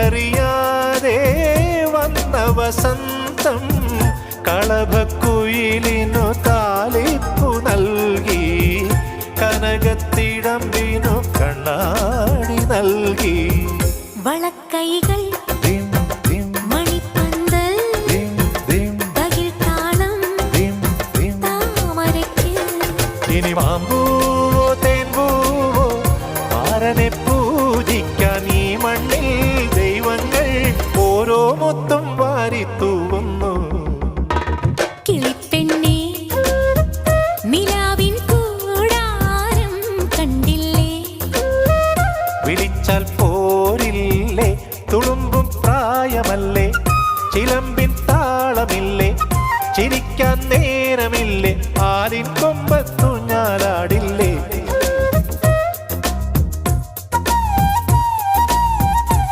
അറിയാതെ വന്ന വസന്തം കളഭക്കുയിലിനു താലിപ്പു നൽകി, കനകത്തിടമ്പിനു കണ്ണാടി നൽകി. വളക്കൈകൾ മണിപ്പന്തൽ തകിൽത്താളം താമരയ്ക്ക്. ഇനി മാമ്പൂവോ തേൻപൂവോ ആരനെ പൂജിക്കാൻ ഈ മണ്ണിൽ ദൈവങ്ങൾ ഓരോ മുത്തും